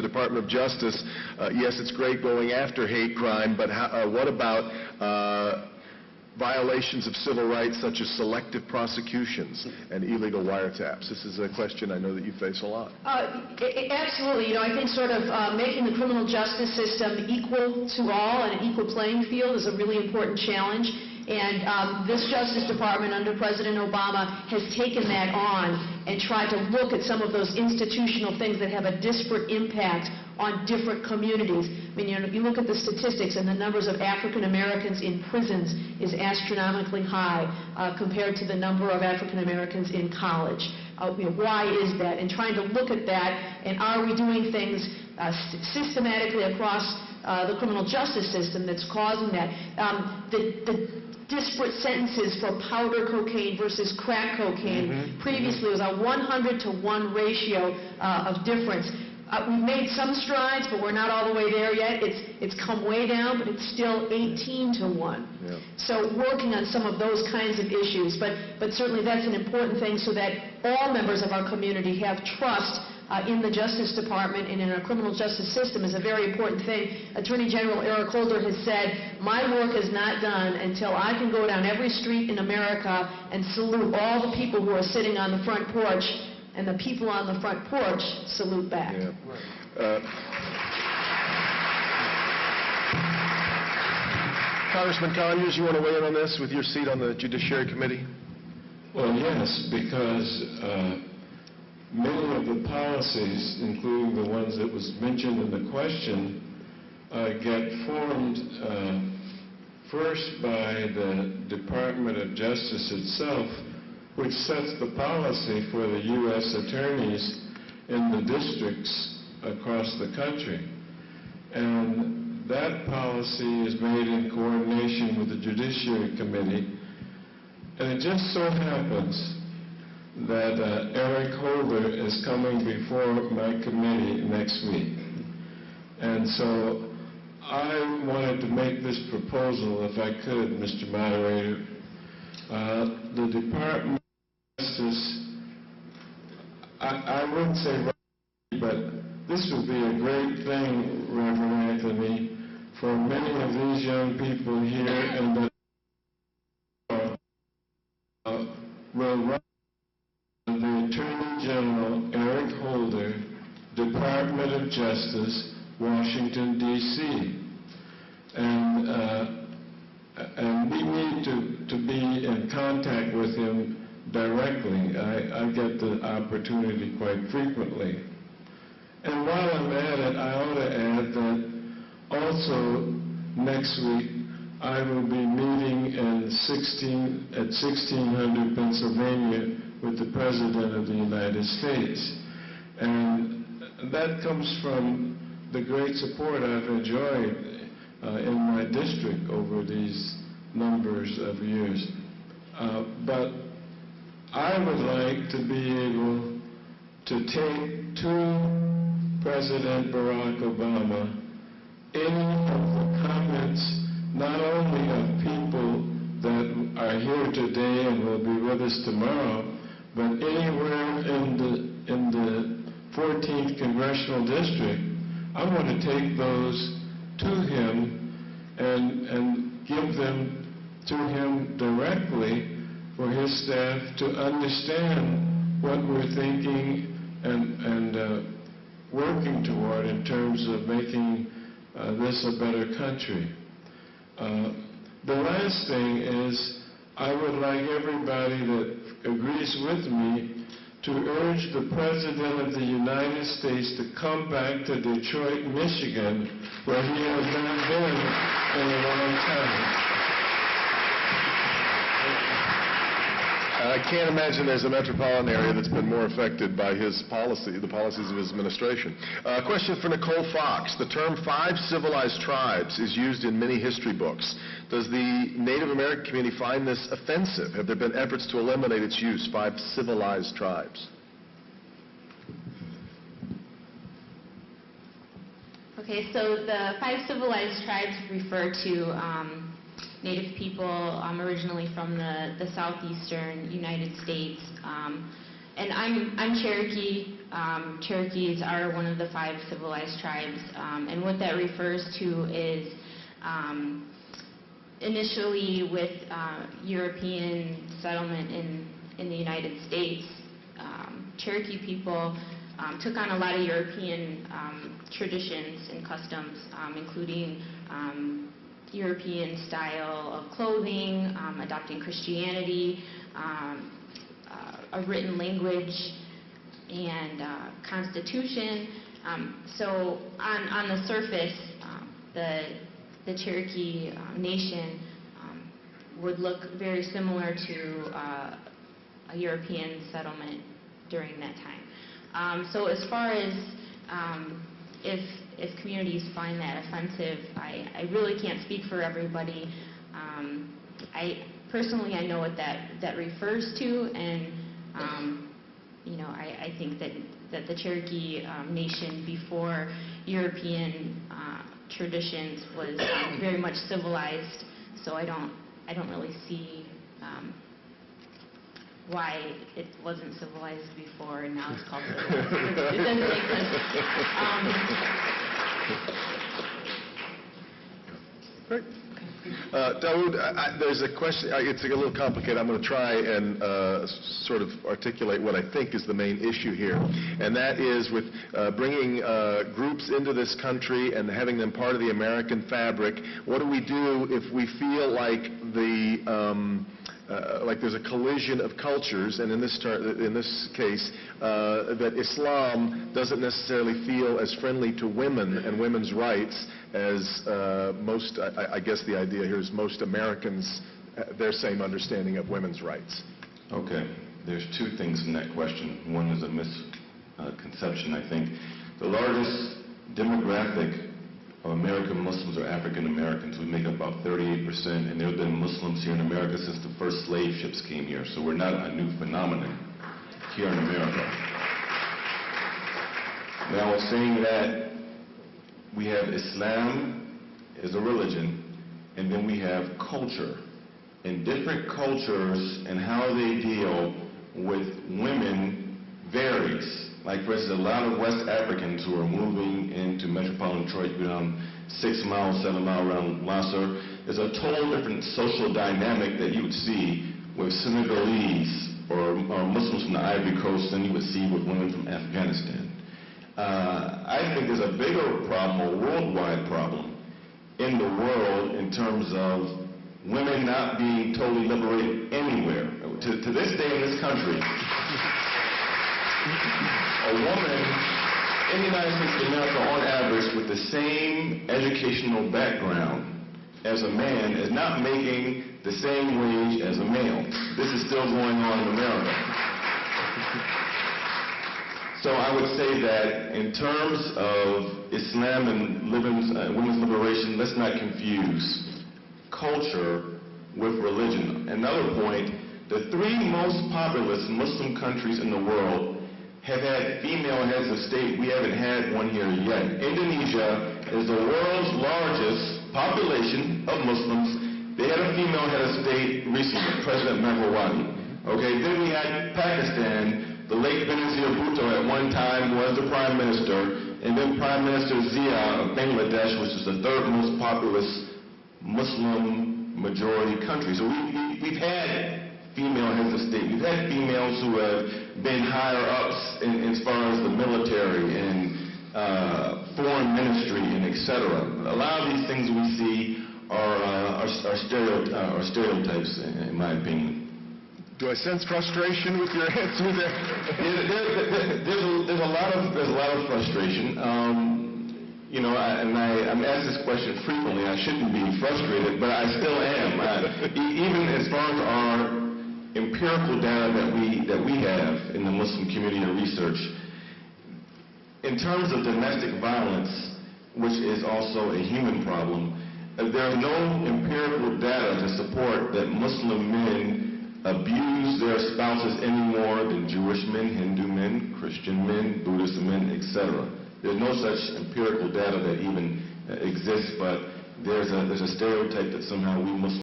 the Department of Justice. Yes, it's great going after hate crime, but what about violations of civil rights such as selective prosecutions and illegal wiretaps? This is a question I know that you face a lot. Absolutely. You know, I think sort of making the criminal justice system equal to all and an equal playing field is a really important challenge. And this Justice Department under President Obama has taken that on and tried to look at some of those institutional things that have a disparate impact on different communities. I mean, you know, you look at the statistics, and the numbers of African Americans in prisons is astronomically high compared to the number of African Americans in college. You know, why is that? And trying to look at that, and are we doing things systematically across the criminal justice system that's causing that? The disparate sentences for powder cocaine versus crack cocaine. Previously it was a 100-to-1 ratio of difference. We've made some strides, but we're not all the way there yet. It's come way down, but it's still 18-to-1. Yeah. So working on some of those kinds of issues, but certainly that's an important thing so that all members of our community have trust in the Justice Department and in our criminal justice system is a very important thing. Attorney General Eric Holder has said, my work is not done until I can go down every street in America and salute all the people who are sitting on the front porch, and the people on the front porch salute back. Yeah. Congressman Conyers, you want to weigh in on this with your seat on the Judiciary Committee? Well, yes, because many of the policies, including the ones that was mentioned in the question, get formed first by the Department of Justice itself, which sets the policy for the U.S. attorneys in the districts across the country. And that policy is made in coordination with the Judiciary Committee. And it just so happens that Eric Holder is coming before my committee next week. And so I wanted to make this proposal, if I could, Mr. Moderator. The Department of Justice, I wouldn't say right, but this would be a great thing, Reverend Anthony, for many of these young people here, and that will run the Attorney General, Eric Holder, Department of Justice, Washington, D.C. And we need to be in contact with him directly. I get the opportunity quite frequently. And while I'm at it, I ought to add that also next week I will be meeting at 1600 Pennsylvania with the President of the United States. And that comes from the great support I've enjoyed in my district over these numbers of years. But I would like to be able to take to President Barack Obama any of the comments, not only of people that are here today and will be with us tomorrow, but anywhere in the 14th Congressional District. I want to take those to him and give them to him directly for his staff to understand what we're thinking and working toward in terms of making this a better country. The last thing is, I would like everybody that agrees with me to urge the President of the United States to come back to Detroit, Michigan, where he has not been in a long time. I can't imagine there's a metropolitan area that's been more affected by his policy, the policies of his administration. A question for Nickole Fox. The term 5 civilized tribes is used in many history books. Does the Native American community find this offensive? Have there been efforts to eliminate its use, 5 civilized tribes? Okay, so the 5 civilized tribes refer to Native people originally from the southeastern United States. And I'm Cherokee. Cherokees are one of the 5 civilized tribes, and what that refers to is initially with European settlement in the United States, Cherokee people took on a lot of European traditions and customs, including European style of clothing, adopting Christianity, a written language, and constitution. So on the surface, the Cherokee nation would look very similar to a European settlement during that time. So as far as if communities find that offensive, I really can't speak for everybody. Personally, I know what that refers to, and I think that the Cherokee nation before European traditions was very much civilized. So I don't really see why it wasn't civilized before and now it's called civilized. It doesn't make sense. Great. Dawud, there's a question, it's a little complicated. I'm going to try and sort of articulate what I think is the main issue here, and that is with bringing groups into this country and having them part of the American fabric. What do we do if we feel like there's a collision of cultures, and in this case, that Islam doesn't necessarily feel as friendly to women and women's rights as most, I guess the idea here is most Americans, their same understanding of women's rights. Okay. There's 2 things in that question. One is a misconception, I think. The largest demographic of American Muslims are African Americans. We make up about 38%, and there have been Muslims here in America since the first slave ships came here. So we're not a new phenomenon here in America. Now, saying that, we have Islam as a religion, and then we have culture. And different cultures and how they deal with women varies. Like, for instance, a lot of West Africans who are moving into metropolitan Detroit, down 6 miles, 7 miles around Lasser, there's a total different social dynamic that you would see with Senegalese or Muslims from the Ivory Coast than you would see with women from Afghanistan. I think there's a bigger problem, a worldwide problem, in the world in terms of women not being totally liberated anywhere. To this day in this country, a woman in the United States of America, on average, with the same educational background as a man, is not making the same wage as a male. This is still going on in America. So I would say that in terms of Islam and women's liberation, let's not confuse culture with religion. Another point, the 3 most populous Muslim countries in the world have had female heads of state. We haven't had one here yet. Indonesia is the world's largest population of Muslims. They had a female head of state recently, President McQuade. Okay, then we had Pakistan. The late Benazir Bhutto at one time was the prime minister, and then Prime Minister Zia of Bangladesh, which is the 3rd most populous Muslim majority country. So we've had female heads of state. We've had females who have been higher ups as far as the military and foreign ministry and etc. A lot of these things we see are stereotypes, in my opinion. Do I sense frustration with your answer there? There's a lot of frustration. I'm asked this question frequently. I shouldn't be frustrated, but I still am. Even as far as our empirical data that we have in the Muslim community and research, in terms of domestic violence, which is also a human problem, there are no empirical data to support that Muslim men abuse their spouses any more than Jewish men, Hindu men, Christian men, Buddhist men, etc. There's no such empirical data that even exists, but there's a stereotype that somehow we Muslims